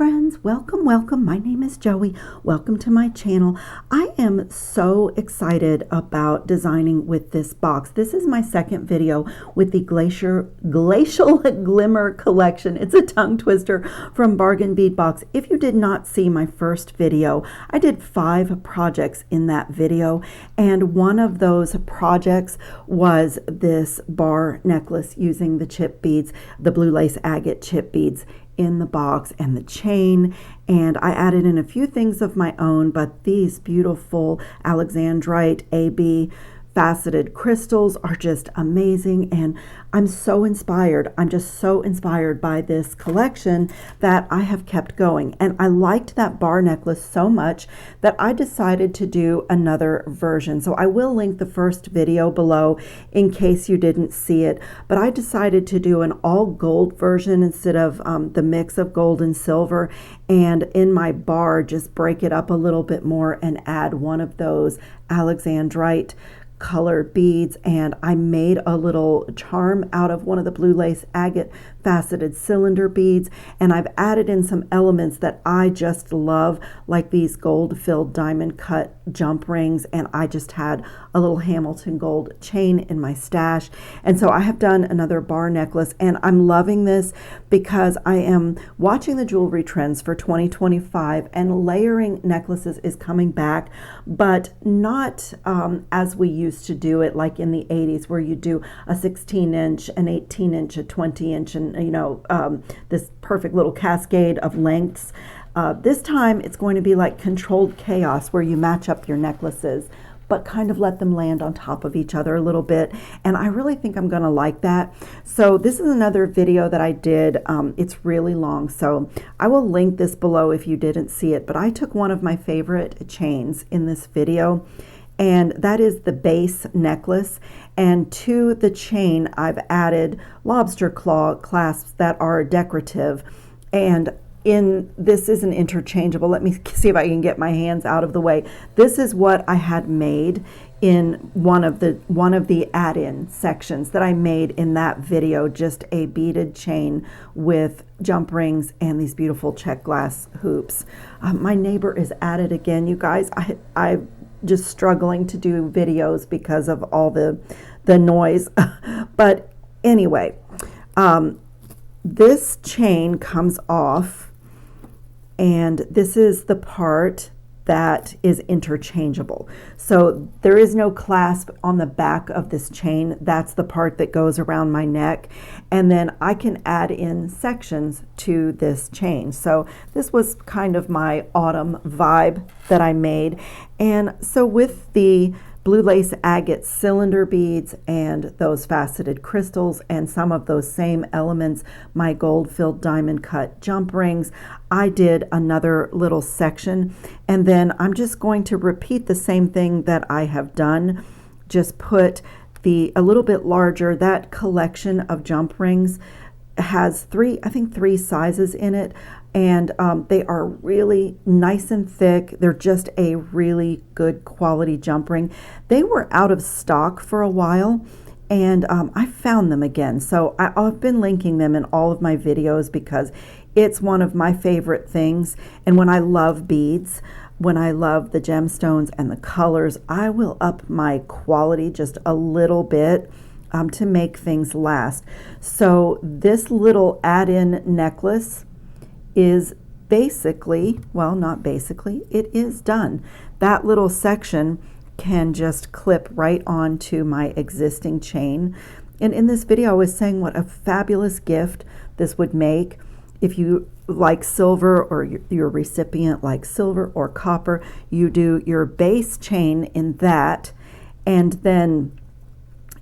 friends, welcome. My name is Joey. Welcome to my channel. I am so excited about designing with this box. This is my second video with the Glacial Glimmer collection. It's a tongue twister from Bargain Bead Box. If you did not see my first video, I did 5 projects in that video, and one of those projects was this bar necklace using the chip beads, the blue lace agate chip beads in the box and the chain, and I added in a few things of my own, but these beautiful Alexandrite AB faceted crystals are just amazing, and I'm so inspired. I'm just so inspired by this collection that I have kept going, and I liked that bar necklace so much that I decided to do another version. So I will link the first video below in case you didn't see it, but I decided to do an all gold version instead of the mix of gold and silver, and in my bar just break it up a little bit more and add one of those Alexandrite colored beads, and I made a little charm out of one of the blue lace agate faceted cylinder beads, and I've added in some elements that I just love, like these gold filled diamond cut jump rings, and I just had a little Hamilton gold chain in my stash. And so I have done another bar necklace, and I'm loving this because I am watching the jewelry trends for 2025, and layering necklaces is coming back, but not as we used to do it, like in the 80s, where you do a 16-inch, an 18-inch, a 20-inch, and this perfect little cascade of lengths. This time it's going to be like controlled chaos, where you match up your necklaces but kind of let them land on top of each other a little bit, and I really think I'm going to like that. So this is another video that I did. It's really long, so I will link this below if you didn't see it, but I took one of my favorite chains in this video, and that is the base necklace, and to the chain I've added lobster claw clasps that are decorative, and this isn't interchangeable. Let me see if I can get my hands out of the way. This is what I had made in one of the add-in sections that I made in that video, just a beaded chain with jump rings and these beautiful check glass hoops. My neighbor is at it again, you guys. I'm just struggling to do videos because of all the noise. But anyway, this chain comes off, and this is the part that is interchangeable. So there is no clasp on the back of this chain. That's the part that goes around my neck, and then I can add in sections to this chain. So this was kind of my autumn vibe that I made. And so with the blue lace agate cylinder beads and those faceted crystals and some of those same elements, my gold filled diamond cut jump rings, I did another little section, and then I'm just going to repeat the same thing that I have done, just put a little bit larger. That collection of jump rings has I think three sizes in it, and they are really nice and thick. They're just a really good quality jump ring. They were out of stock for a while, and I found them again. So I've been linking them in all of my videos because it's one of my favorite things. And when I love beads, when I love the gemstones and the colors, I will up my quality just a little bit to make things last. So this little add-in necklace is basically, well, not basically, it is done. That little section can just clip right onto my existing chain. And in this video I was saying what a fabulous gift this would make if you like silver, or your recipient like silver or copper. You do your base chain in that, and then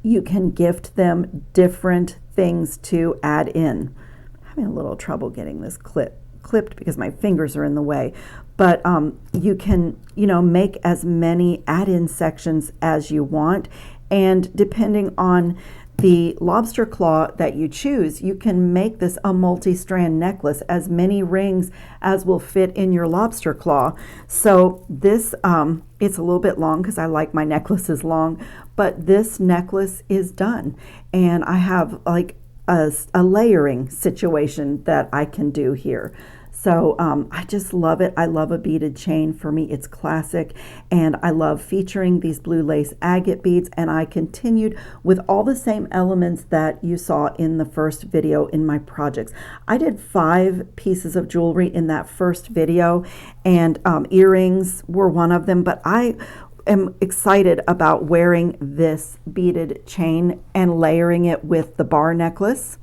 you can gift them different things to add in. I'm having a little trouble getting this clipped because my fingers are in the way, but you can make as many add-in sections as you want, and depending on the lobster claw that you choose, you can make this a multi-strand necklace, as many rings as will fit in your lobster claw. So this it's a little bit long because I like my necklaces long, but this necklace is done, and I have like a layering situation that I can do here. So I just love it. I love a beaded chain. For me, it's classic, and I love featuring these blue lace agate beads, and I continued with all the same elements that you saw in the first video in my projects. I did 5 pieces of jewelry in that first video, and earrings were one of them, but I am excited about wearing this beaded chain and layering it with the bar necklace.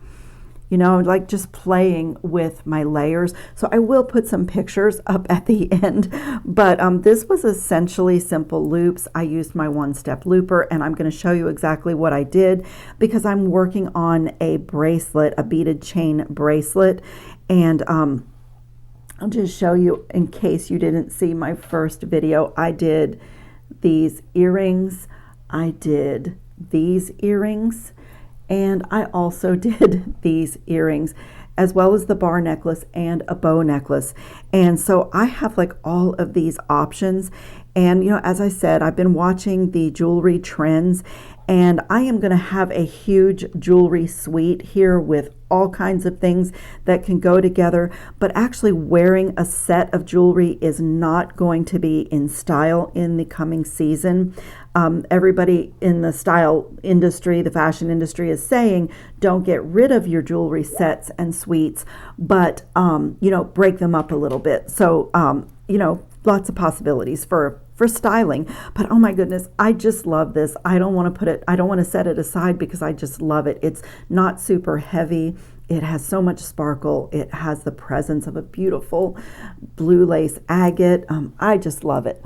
You know, like just playing with my layers. So I will put some pictures up at the end, but this was essentially simple loops. I used my one-step looper, and I'm going to show you exactly what I did because I'm working on a bracelet, a beaded chain bracelet, and I'll just show you in case you didn't see my first video. I did these earrings, I did these earrings, and I also did these earrings, as well as the bar necklace and a bow necklace. And so I have like all of these options. And, you know, as I said, I've been watching the jewelry trends, and I am going to have a huge jewelry suite here with all kinds of things that can go together. But actually wearing a set of jewelry is not going to be in style in the coming season. Everybody in the style industry, the fashion industry, is saying don't get rid of your jewelry sets and suites, but you know, break them up a little bit. So you know, lots of possibilities for styling. But oh my goodness, I just love this. I don't want to set it aside because I just love it. It's not super heavy. It has so much sparkle. It has the presence of a beautiful blue lace agate. I just love it.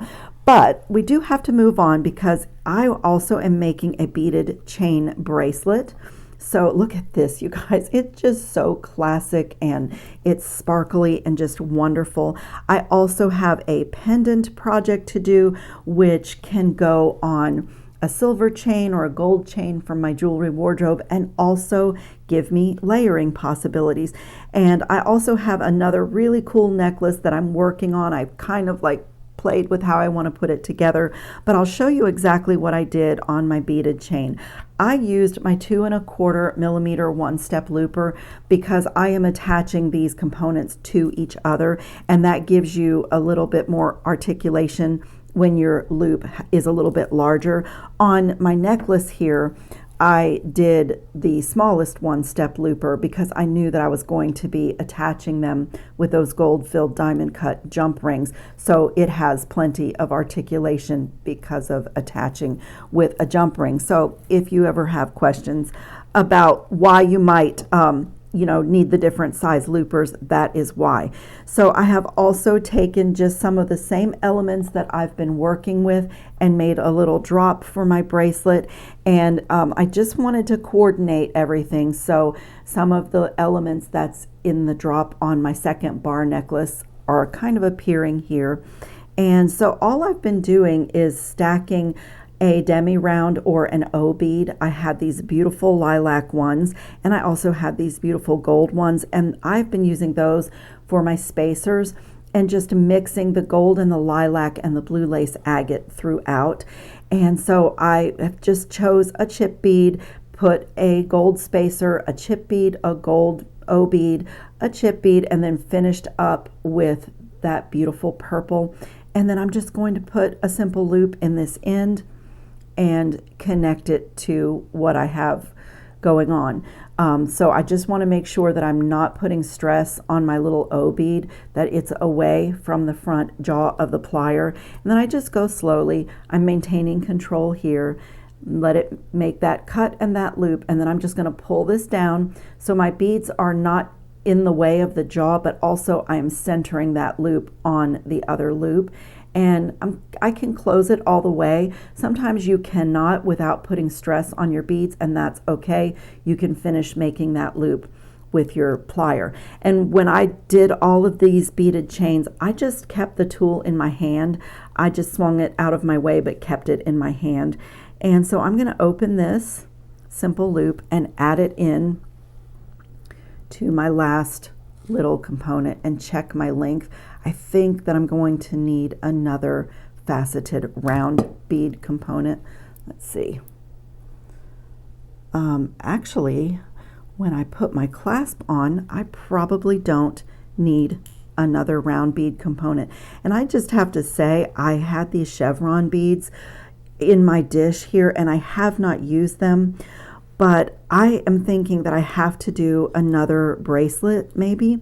But we do have to move on because I also am making a beaded chain bracelet. So look at this, you guys. It's just so classic, and it's sparkly and just wonderful. I also have a pendant project to do, which can go on a silver chain or a gold chain from my jewelry wardrobe, and also give me layering possibilities. And I also have another really cool necklace that I'm working on. I've kind of like played with how I want to put it together, but I'll show you exactly what I did on my beaded chain. I used my 2¼ millimeter one-step looper because I am attaching these components to each other, and that gives you a little bit more articulation when your loop is a little bit larger. On my necklace here, I did the smallest one-step looper because I knew that I was going to be attaching them with those gold-filled diamond cut jump rings. So it has plenty of articulation because of attaching with a jump ring. So if you ever have questions about why you might you know, need the different size loopers, that is why. So I have also taken just some of the same elements that I've been working with and made a little drop for my bracelet. And I just wanted to coordinate everything. So some of the elements that's in the drop on my second bar necklace are kind of appearing here. And so all I've been doing is stacking a demi round or an O bead. I had these beautiful lilac ones, and I also had these beautiful gold ones, and I've been using those for my spacers and just mixing the gold and the lilac and the blue lace agate throughout. And so I have just chose a chip bead, put a gold spacer, a chip bead, a gold O bead, a chip bead, and then finished up with that beautiful purple. And then I'm just going to put a simple loop in this end and connect it to what I have going on. So I just want to make sure that I'm not putting stress on my little O bead, that it's away from the front jaw of the plier. And then I just go slowly. I'm maintaining control here. Let it make that cut and that loop. And then I'm just going to pull this down so my beads are not in the way of the jaw, but also I am centering that loop on the other loop. And I can close it all the way. Sometimes you cannot without putting stress on your beads, and that's okay. You can finish making that loop with your plier. And when I did all of these beaded chains, I just kept the tool in my hand. I just swung it out of my way but kept it in my hand. And so I'm going to open this simple loop and add it in to my last little component and check my length. I think that I'm going to need another faceted round bead component. Let's see. Actually, when I put my clasp on, I probably don't need another round bead component. And I just have to say, I had these chevron beads in my dish here and I have not used them, but I am thinking that I have to do another bracelet maybe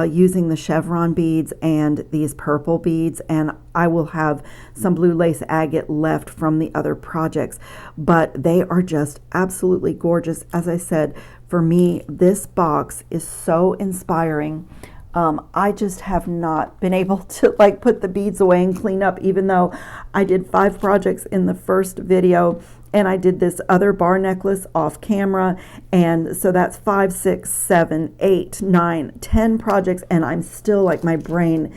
using the chevron beads and these purple beads, and I will have some blue lace agate left from the other projects, but they are just absolutely gorgeous. As I said, for me, this box is so inspiring. I just have not been able to like put the beads away and clean up, even though I did 5 projects in the first video and I did this other bar necklace off camera, and so that's 5, 6, 7, 8, 9, 10 projects, and I'm still like, my brain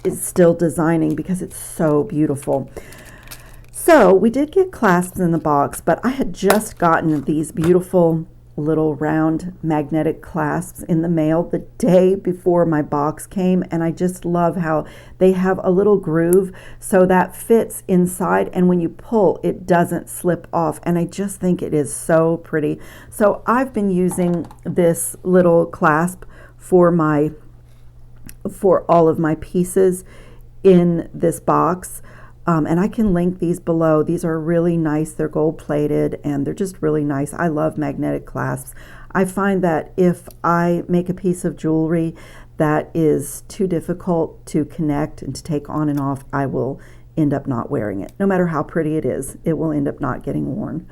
is still designing because it's so beautiful. So we did get clasps in the box, but I had just gotten these beautiful little round magnetic clasps in the mail the day before my box came, and I just love how they have a little groove so that fits inside, and when you pull it doesn't slip off, and I just think it is so pretty. So I've been using this little clasp for all of my pieces in this box. And I can link these below. These are really nice. They're gold plated and they're just really nice. I love magnetic clasps. I find that if I make a piece of jewelry that is too difficult to connect and to take on and off, I will end up not wearing it. No matter how pretty it is, it will end up not getting worn.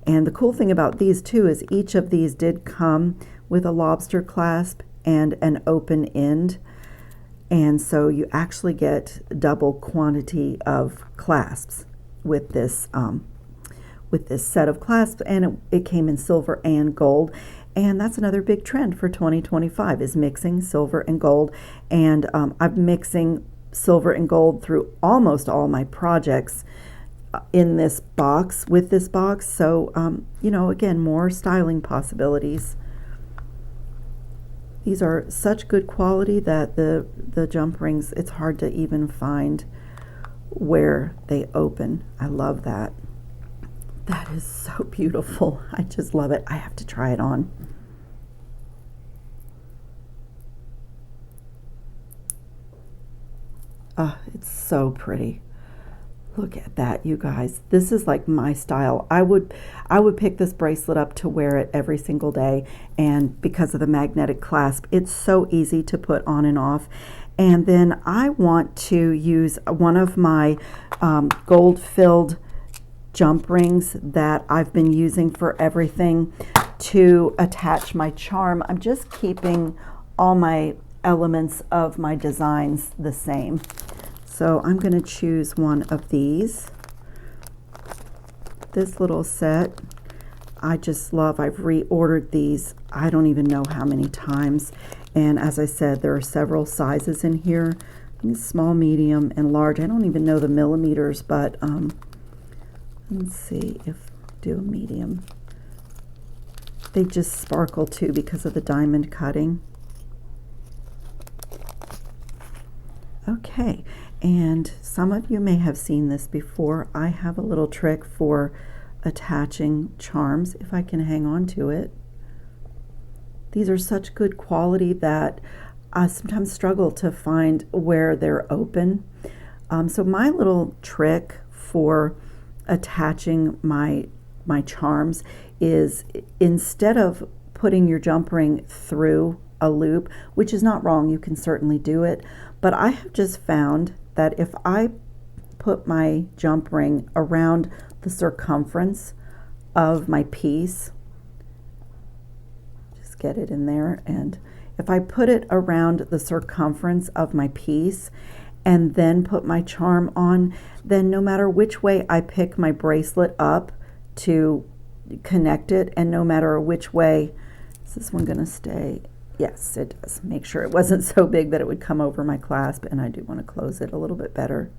And the cool thing about these too is each of these did come with a lobster clasp and an open end. And so you actually get double quantity of clasps with this set of clasps, and it came in silver and gold. And that's another big trend for 2025 is mixing silver and gold. And I'm mixing silver and gold through almost all my projects in this box, with this box. So, you know, again, more styling possibilities. These are such good quality that the jump rings, it's hard to even find where they open. I love that. That is so beautiful. I just love it. I have to try it on. Oh, it's so pretty. Look at that, you guys. This is like my style. I would pick this bracelet up to wear it every single day, and because of the magnetic clasp, it's so easy to put on and off. And then I want to use one of my gold-filled jump rings that I've been using for everything to attach my charm. I'm just keeping all my elements of my designs the same. So I'm going to choose one of these. This little set, I just love. I've reordered these, I don't even know how many times. And as I said, there are several sizes in here. Small, medium, and large. I don't even know the millimeters, but let's see if do a medium. They just sparkle too because of the diamond cutting. Okay. And some of you may have seen this before. I have a little trick for attaching charms, if I can hang on to it. These are such good quality that I sometimes struggle to find where they're open. So my little trick for attaching my charms is, instead of putting your jump ring through a loop, which is not wrong, you can certainly do it, but I have just found that if I put my jump ring around the circumference of my piece, just get it in there, and if I put it around the circumference of my piece and then put my charm on, then no matter which way I pick my bracelet up to connect it, and no matter which way, is this one going to stay? Yes, it does. Make sure it wasn't so big that it would come over my clasp, and I do want to close it a little bit better.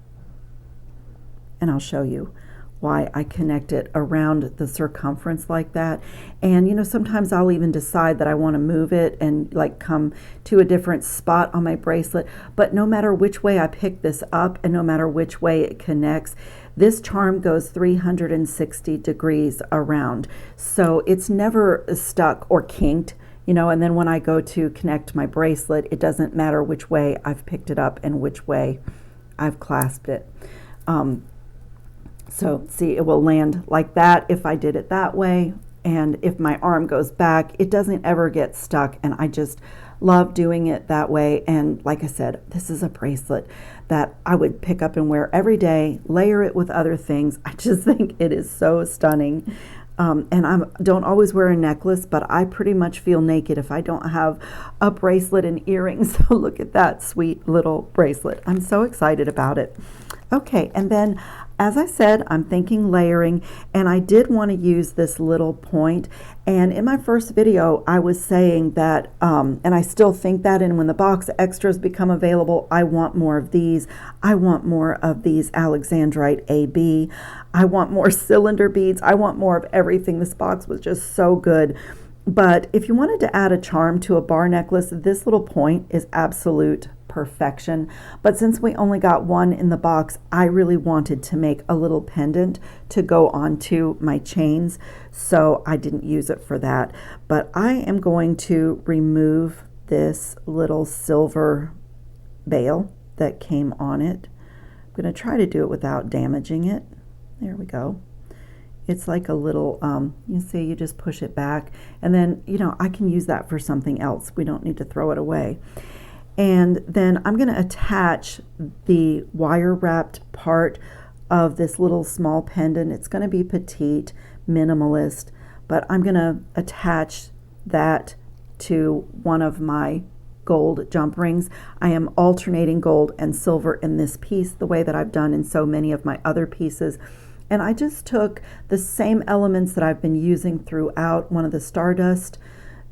And I'll show you why I connect it around the circumference like that. And you know, sometimes I'll even decide that I want to move it and like come to a different spot on my bracelet, but no matter which way I pick this up and no matter which way it connects, this charm goes 360 degrees around. So it's never stuck or kinked. you know, and then when I go to connect my bracelet, it doesn't matter which way I've picked it up and which way I've clasped it. So see, it will land like that if I did it that way. And if my arm goes back, it doesn't ever get stuck. And I just love doing it that way. And like I said, this is a bracelet that I would pick up and wear every day, layer it with other things. I just think it is so stunning. And I don't always wear a necklace, but I pretty much feel naked if I don't have a bracelet and earrings. So look at that sweet little bracelet. I'm so excited about it. Okay, and then as I said, I'm thinking layering, and I did want to use this little point. And in my first video, I was saying that, and I still think that, and when the box extras become available, I want more of these. I want more of these Alexandrite AB. I want more cylinder beads. I want more of everything. This box was just so good. But if you wanted to add a charm to a bar necklace, this little point is absolute perfection. But since we only got one in the box, I really wanted to make a little pendant to go onto my chains, so I didn't use it for that. But I am going to remove this little silver bail that came on it. I'm going to try to do it without damaging it. There we go. It's like a little, you see, you just push it back, and then, you know, I can use that for something else. We don't need to throw it away. And then I'm going to attach the wire wrapped part of this little small pendant. It's going to be petite, minimalist, but I'm going to attach that to one of my gold jump rings. I am alternating gold and silver in this piece the way that I've done in so many of my other pieces. And I just took the same elements that I've been using throughout, one of the Stardust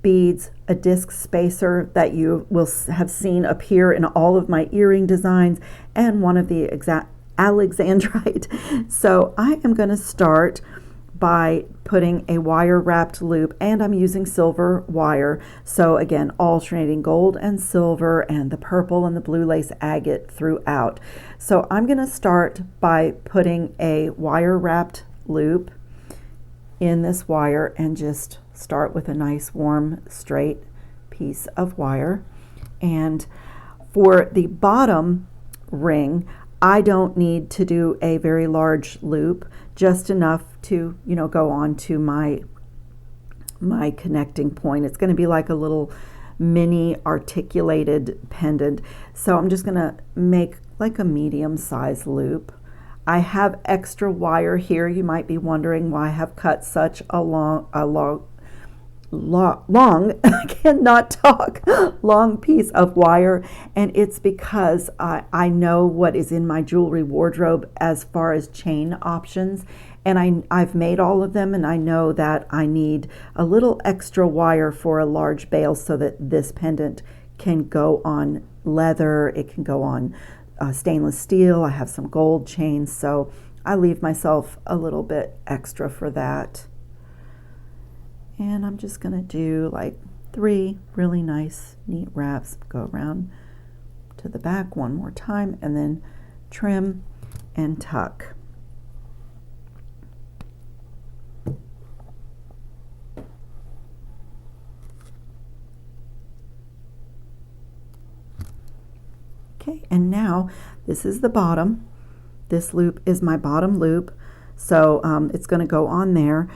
beads, a disc spacer that you will have seen appear in all of my earring designs, and one of the exact Alexandrite. So I am going to start by putting a wire wrapped loop, and I'm using silver wire. So again, alternating gold and silver and the purple and the blue lace agate throughout. So I'm going to start by putting a wire wrapped loop in this wire and just start with a nice warm straight piece of wire. And for the bottom ring, I don't need to do a very large loop, just enough to, you know, go on to my connecting point. It's going to be like a little mini articulated pendant. So I'm just going to make like a medium size loop. I have extra wire here. You might be wondering why I have cut such a long I cannot talk, long piece of wire, and it's because I know what is in my jewelry wardrobe as far as chain options, and I've made all of them, and I know that I need a little extra wire for a large bail so that this pendant can go on leather, it can go on stainless steel. I have some gold chains, so I leave myself a little bit extra for that. And I'm just going to do like 3 really nice, neat wraps. Go around to the back one more time, and then trim and tuck. Okay, and now this is the bottom. This loop is my bottom loop, so it's going to go on there.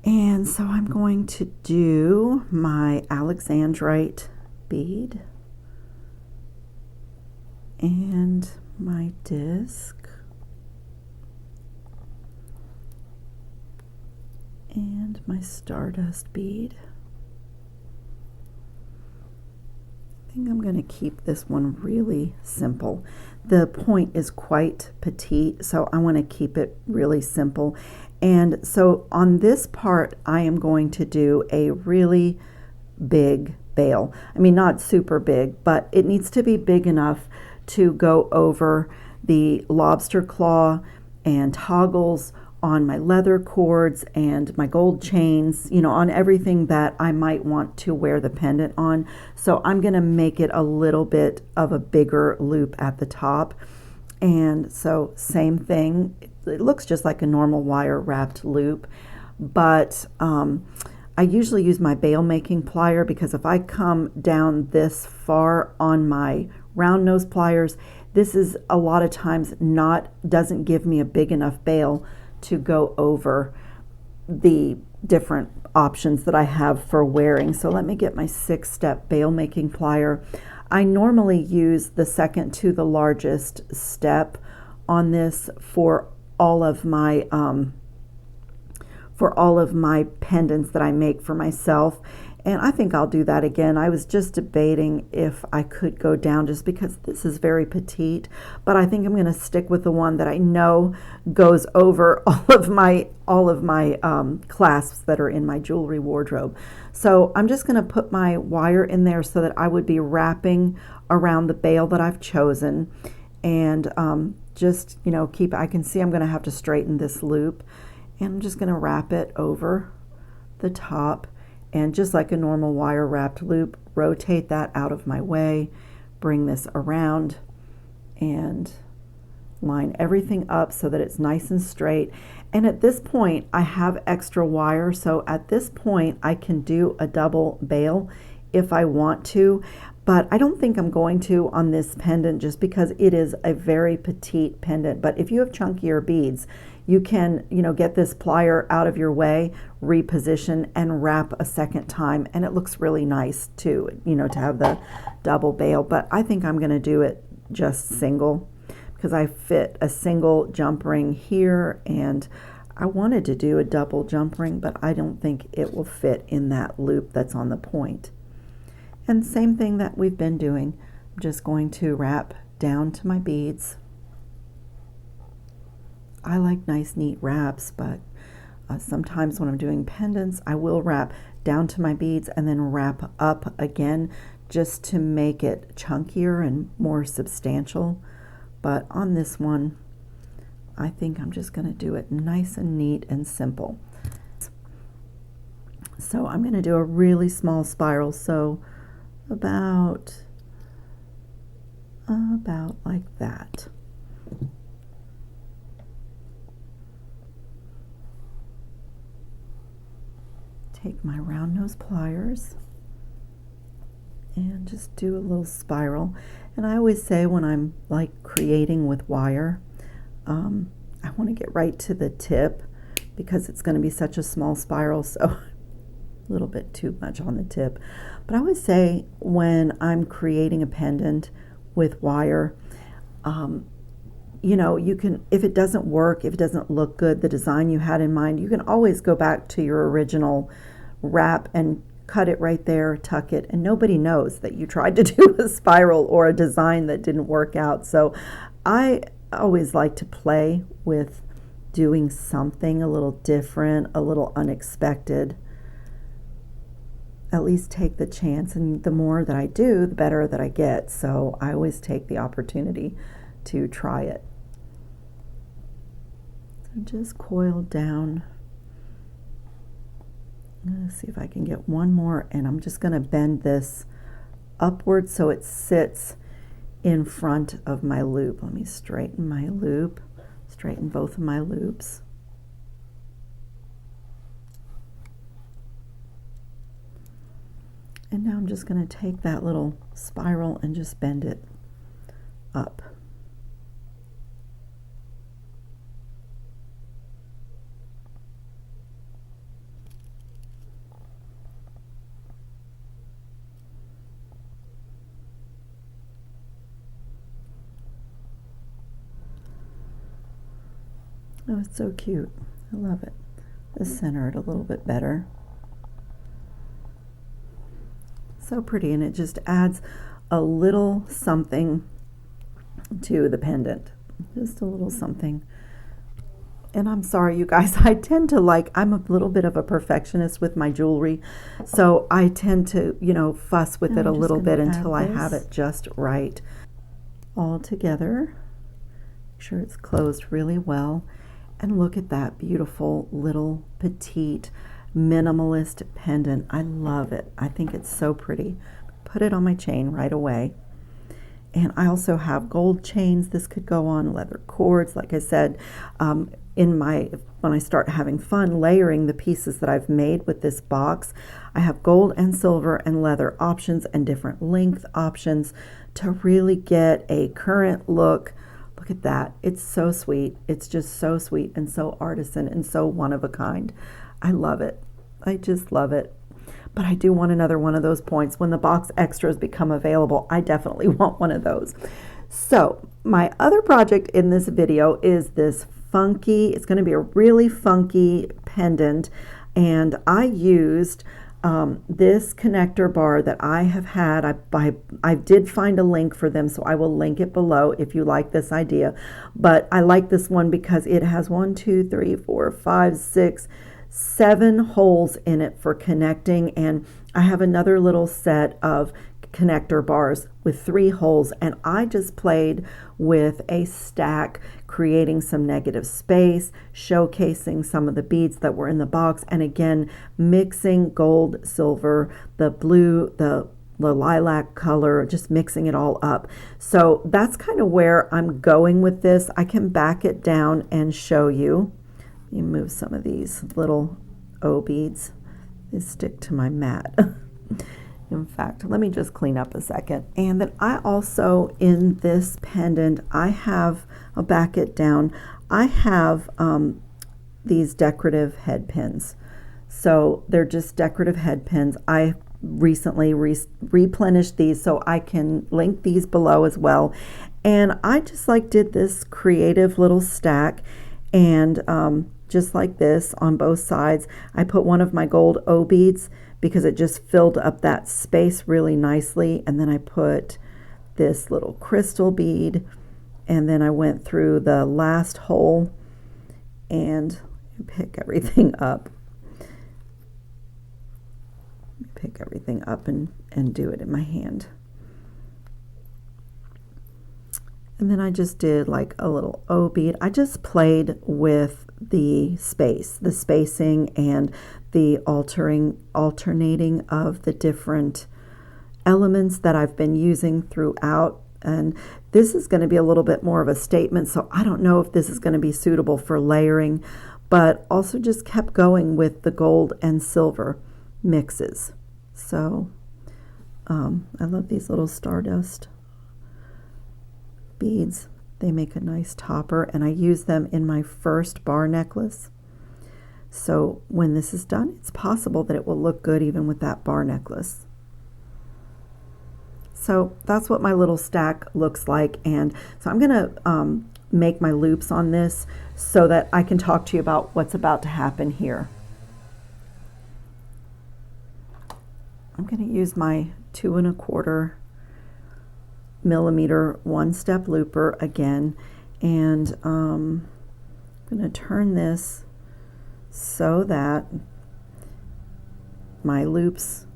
And so I'm going to do my Alexandrite bead and my disc and my Stardust bead. I think I'm going to keep this one really simple. The point is quite petite, so I want to keep it really simple. And so on this part, I am going to do a really big bail. I mean, not super big, but it needs to be big enough to go over the lobster claw and toggles on my leather cords and my gold chains, you know, on everything that I might want to wear the pendant on. So I'm going to make it a little bit of a bigger loop at the top. And so same thing, it looks just like a normal wire wrapped loop, but I usually use my bail making plier, because if I come down this far on my round nose pliers, this is a lot of times doesn't give me a big enough bail to go over the different options that I have for wearing. So let me get my 6-step bail making plier. I normally use the second to the largest step on this for all of my pendants that I make for myself. And I think I'll do that again. I was just debating if I could go down, just because this is very petite, but I think I'm going to stick with the one that I know goes over all of my clasps that are in my jewelry wardrobe. So I'm just going to put my wire in there so that I would be wrapping around the bail that I've chosen, and just, you know, I can see I'm going to have to straighten this loop, and I'm just going to wrap it over the top. And just like a normal wire wrapped loop, rotate that out of my way, bring this around, and line everything up so that it's nice and straight. And at this point, I have extra wire, so at this point I can do a double bail if I want to, but I don't think I'm going to on this pendant, just because it is a very petite pendant. But if you have chunkier beads, you can, you know, get this plier out of your way, reposition, and wrap a second time, and it looks really nice too, you know, to have the double bail. But I think I'm going to do it just single, because I fit a single jump ring here, and I wanted to do a double jump ring, but I don't think it will fit in that loop that's on the point. And same thing that we've been doing. I'm just going to wrap down to my beads. I like nice neat wraps, but sometimes when I'm doing pendants, I will wrap down to my beads and then wrap up again, just to make it chunkier and more substantial. But on this one, I think I'm just going to do it nice and neat and simple. So I'm going to do a really small spiral, so about like that. Take my round nose pliers and just do a little spiral. And I always say, when I'm like creating with wire, I want to get right to the tip, because it's going to be such a small spiral, so a little bit too much on the tip. But I always say, when I'm creating a pendant with wire, you know, you can, if it doesn't work, if it doesn't look good, the design you had in mind, you can always go back to your original wrap and cut it right there, tuck it, and nobody knows that you tried to do a spiral or a design that didn't work out. So I always like to play with doing something a little different, a little unexpected. At least take the chance, and the more that I do, the better that I get. So I always take the opportunity to try it. So just coil down. I'm going to see if I can get one more, and I'm just going to bend this upward so it sits in front of my loop. Let me straighten my loop, straighten both of my loops. And now I'm just going to take that little spiral and just bend it up. Oh, it's so cute. I love it. Let's center it a little bit better. So pretty, and it just adds a little something to the pendant. Just a little something. And I'm sorry, you guys, I tend to I'm a little bit of a perfectionist with my jewelry, so I tend to, you know, fuss with it a little bit until I have it just right. All together. Make sure it's closed really well. And look at that beautiful little petite minimalist pendant. I love it. I think it's so pretty. Put it on my chain right away. And I also have gold chains. This could go on leather cords. Like I said, when I start having fun layering the pieces that I've made with this box, I have gold and silver and leather options and different length options to really get a current look. Look at that. It's so sweet. It's just so sweet and so artisan and so one of a kind. I love it. I just love it. But I do want another one of those points. When the box extras become available, I definitely want one of those. So my other project in this video is this funky, it's going to be a really funky pendant, and I used this connector bar that I have had. I did find a link for them, so I will link it below if you like this idea. But I like this one because it has 1, 2, 3, 4, 5, 6, 7 holes in it for connecting, and I have another little set of connector bars with 3 holes, and I just played with a stack, creating some negative space, showcasing some of the beads that were in the box, and again mixing gold, silver, the blue, the lilac color, just mixing it all up. So that's kind of where I'm going with this. I can back it down and show you. Let me move some of these little O beads. They stick to my mat. In fact, let me just clean up a second. And then I also, in this pendant, I'll back it down, I have these decorative head pins. So they're just decorative head pins. I recently replenished these, so I can link these below as well. And I just did this creative little stack, and just like this on both sides. I put one of my gold O beads because it just filled up that space really nicely, and then I put this little crystal bead, and then I went through the last hole and pick everything up. Pick everything up and do it in my hand. And then I just did like a little O bead. I just played with the spacing and the alternating of the different elements that I've been using throughout. And this is going to be a little bit more of a statement, so I don't know if this is going to be suitable for layering, but also just kept going with the gold and silver mixes. So I love these little stardust beads. They make a nice topper, and I use them in my first bar necklace. So when this is done, it's possible that it will look good even with that bar necklace. So that's what my little stack looks like, and so I'm gonna make my loops on this so that I can talk to you about what's about to happen here. I'm gonna use my 2 1/4 millimeter one-step looper again, and I'm going to turn this so that my loops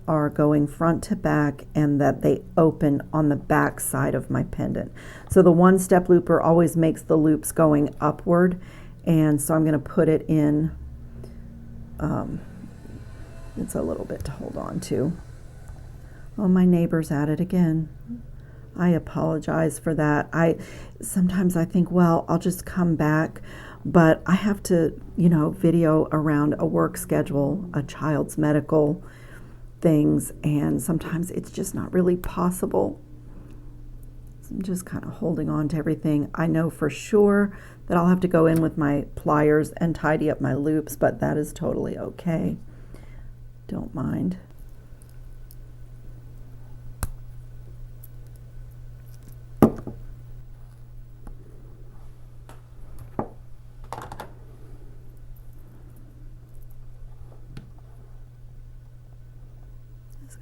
are going front to back and that they open on the back side of my pendant. So the one-step looper always makes the loops going upward, and so I'm going to put it in, it's a little bit to hold on to. Oh, my neighbor's at it again. I apologize for that. Sometimes I think, well, I'll just come back, but I have to, video around a work schedule, a child's medical things, and sometimes it's just not really possible. So I'm just kind of holding on to everything. I know for sure that I'll have to go in with my pliers and tidy up my loops, but that is totally okay. Don't mind.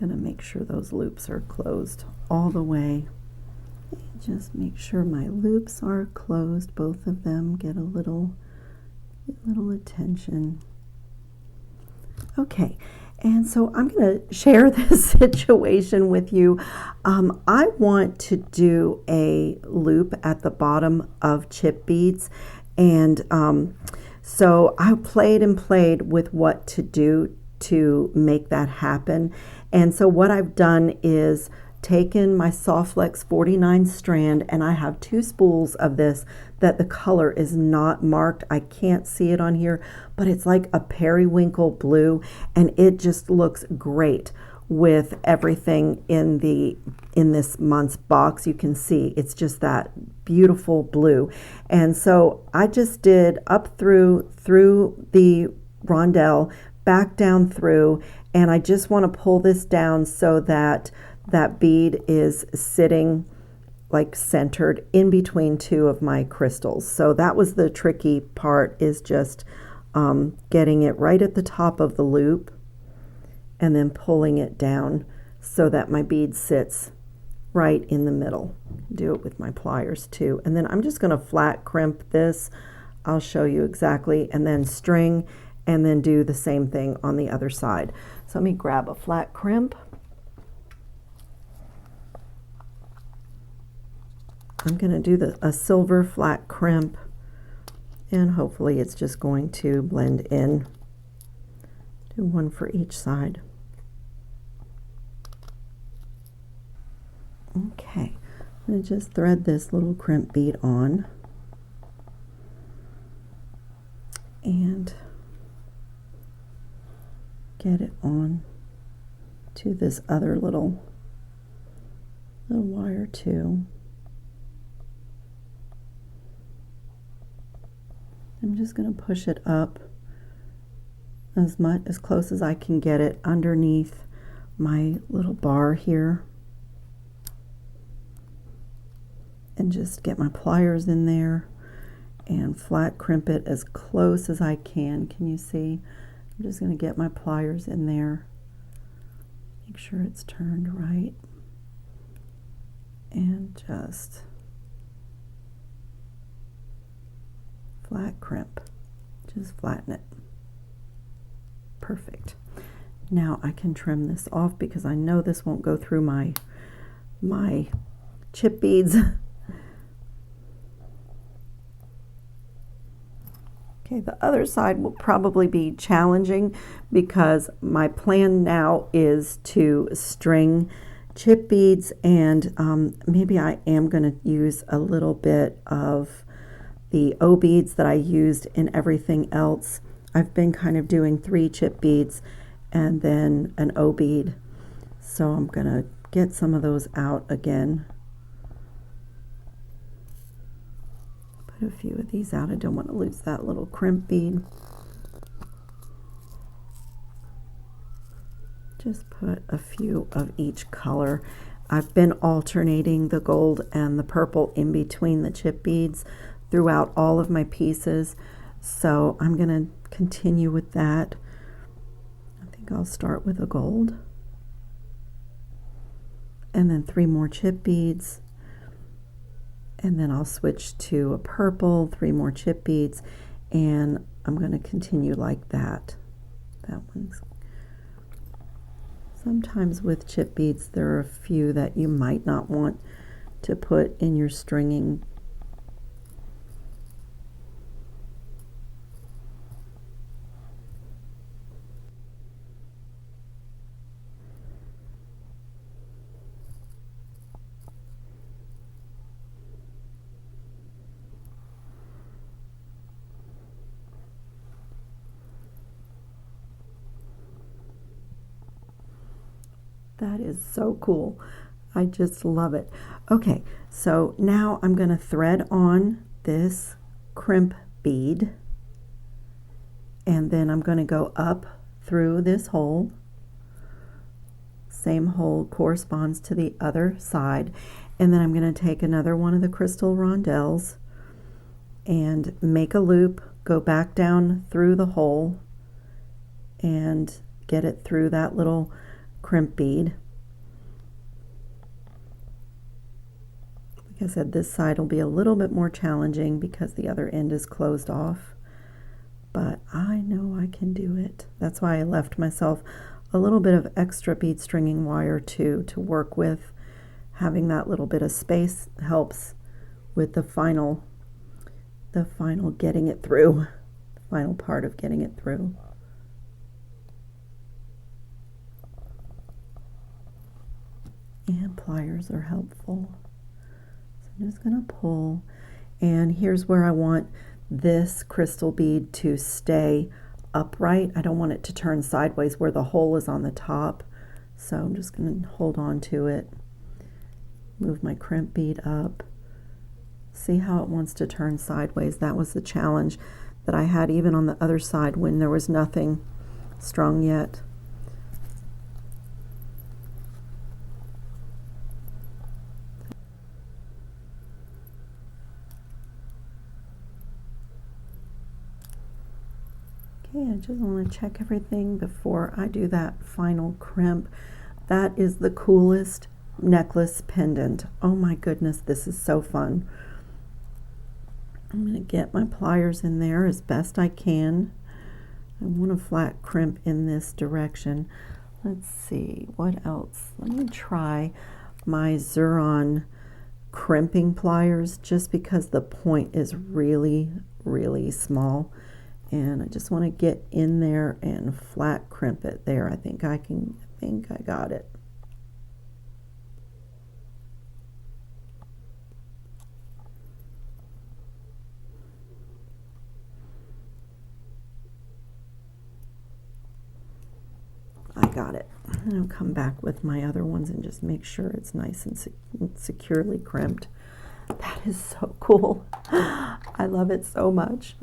Going to make sure those loops are closed all the way. Just make sure my loops are closed, both of them. Get a little attention. Okay, and so I'm going to share this situation with you. I want to do a loop at the bottom of chip beads, and so I played with what to do to make that happen. And so what I've done is taken my Softflex 49 strand, and I have 2 spools of this that the color is not marked. I can't see it on here, but it's like a periwinkle blue, and it just looks great with everything in this month's box. You can see it's just that beautiful blue. And so I just did up through the rondelle, back down through, and I just want to pull this down so that that bead is sitting like centered in between 2 of my crystals. So that was the tricky part, is just getting it right at the top of the loop and then pulling it down so that my bead sits right in the middle. Do it with my pliers too. And then I'm just going to flat crimp this. I'll show you exactly, and then string, and then do the same thing on the other side. So let me grab a flat crimp. I'm going to do a silver flat crimp, and hopefully it's just going to blend in. Do one for each side. Okay, I'm going to just thread this little crimp bead on, and get it on to this other little wire too. I'm just going to push it up as close as I can get it underneath my little bar here, and just get my pliers in there and flat crimp it as close as I can. Can you see? I'm just going to get my pliers in there, make sure it's turned right, and just flat crimp, just flatten it. Perfect. Now I can trim this off because I know this won't go through my chip beads. Okay, the other side will probably be challenging because my plan now is to string chip beads, and maybe I am going to use a little bit of the O beads that I used in everything else. I've been kind of doing 3 chip beads and then an O bead, so I'm going to get some of those out again. Put a few of these out. I don't want to lose that little crimp bead. Just put a few of each color. I've been alternating the gold and the purple in between the chip beads throughout all of my pieces, so I'm going to continue with that. I think I'll start with a gold, and then 3 more chip beads, and then I'll switch to a purple, 3 more chip beads, and I'm going to continue like that. That one's sometimes with chip beads there are a few that you might not want to put in your stringing. That is so cool. I just love it. Okay, so now I'm going to thread on this crimp bead, and then I'm going to go up through this hole. Same hole corresponds to the other side, and then I'm going to take another one of the crystal rondelles and make a loop, go back down through the hole and get it through that little crimp bead. Like I said, this side will be a little bit more challenging because the other end is closed off, but I know I can do it. That's why I left myself a little bit of extra bead stringing wire too to work with. Having that little bit of space helps with the final getting it through, the final part of getting it through. And pliers are helpful. So I'm just going to pull, and here's where I want this crystal bead to stay upright. I don't want it to turn sideways where the hole is on the top. So I'm just going to hold on to it, move my crimp bead up. See how it wants to turn sideways. That was the challenge that I had even on the other side when there was nothing strung yet. Okay, I just want to check everything before I do that final crimp. That is the coolest necklace pendant. Oh my goodness, this is so fun. I'm going to get my pliers in there as best I can. I want a flat crimp in this direction. Let's see, what else? Let me try my Xuron crimping pliers just because the point is really, really small. And I just want to get in there and flat crimp it there. I think I got it. I got it. And I'll come back with my other ones and just make sure it's nice and securely crimped. That is so cool. I love it so much.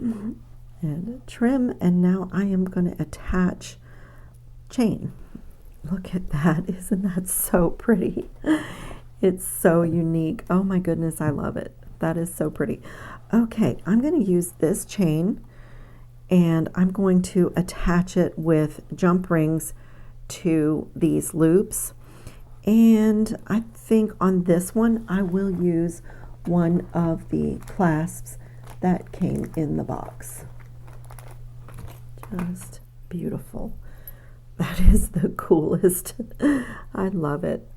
And trim, and now I am going to attach chain. Look at that. Isn't that so pretty? It's so unique. Oh my goodness, I love it. That is so pretty. Okay, I'm going to use this chain and I'm going to attach it with jump rings to these loops. And I think on this one I will use one of the clasps that came in the box. Just beautiful. That is the coolest. I love it.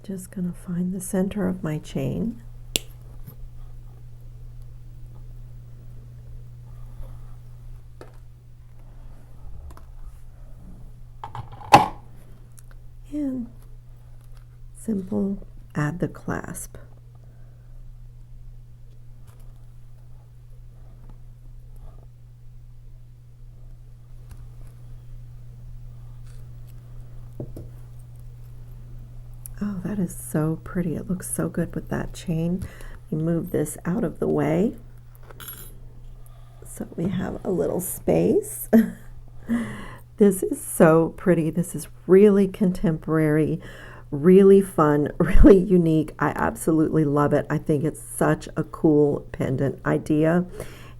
Just gonna find the center of my chain. And simple, add the clasp. Oh, that is so pretty. It looks so good with that chain. We move this out of the way so we have a little space. This is so pretty. This is really contemporary, really fun, really unique. I absolutely love it. I think it's such a cool pendant idea.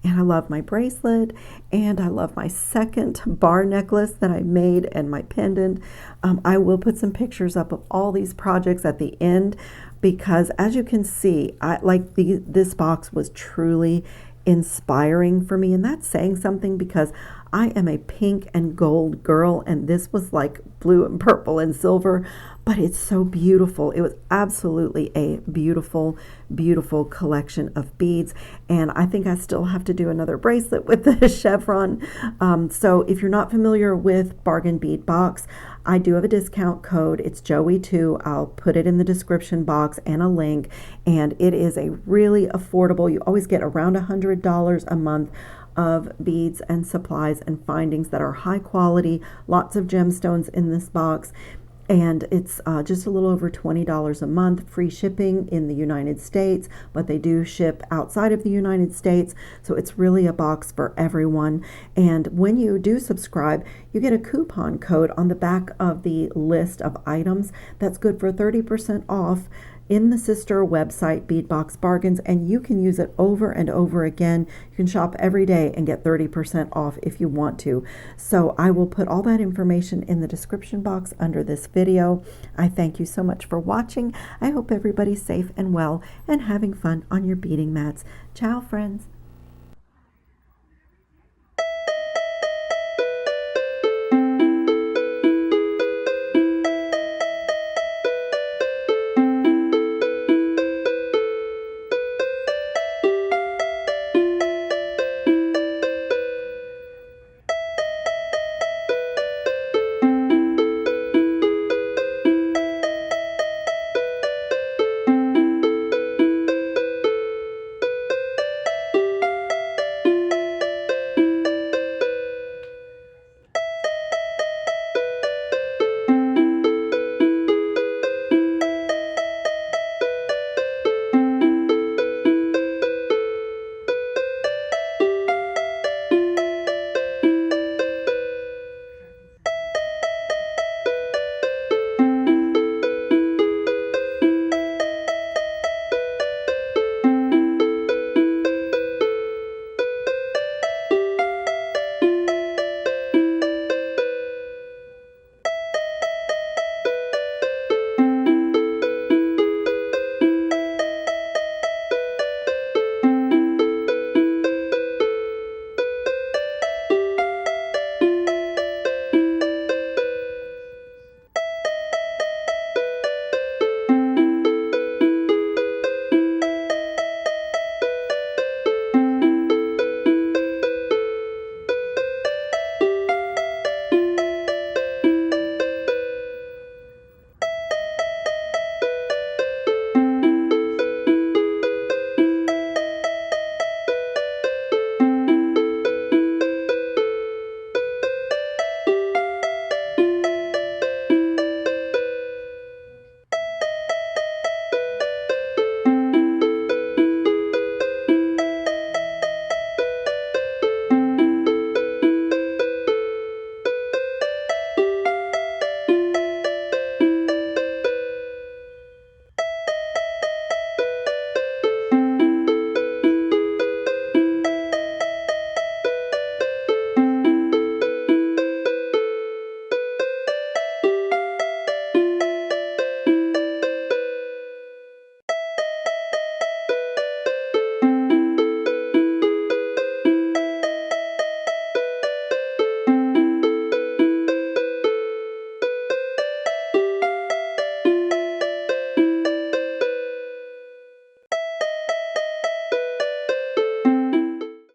And I love my bracelet, and I love my second bar necklace that I made and my pendant. I will put some pictures up of all these projects at the end because, as you can see, this box was truly inspiring for me, and that's saying something because I am a pink and gold girl, and this was like blue and purple and silver, but it's so beautiful. It was absolutely a beautiful, beautiful collection of beads, and I think I still have to do another bracelet with the chevron. So if you're not familiar with Bargain Bead Box, I do have a discount code. It's Joey2. I'll put it in the description box and a link, and it is a really affordable, you always get around $100 a month of beads and supplies and findings that are high quality, lots of gemstones in this box, and it's just a little over $20 a month, free shipping in the United States, but they do ship outside of the United States, so it's really a box for everyone. And when you do subscribe, you get a coupon code on the back of the list of items that's good for 30% off in the sister website, Beadbox Bargains, and you can use it over and over again. You can shop every day and get 30% off if you want to. So I will put all that information in the description box under this video. I thank you so much for watching. I hope everybody's safe and well and having fun on your beading mats. Ciao, friends.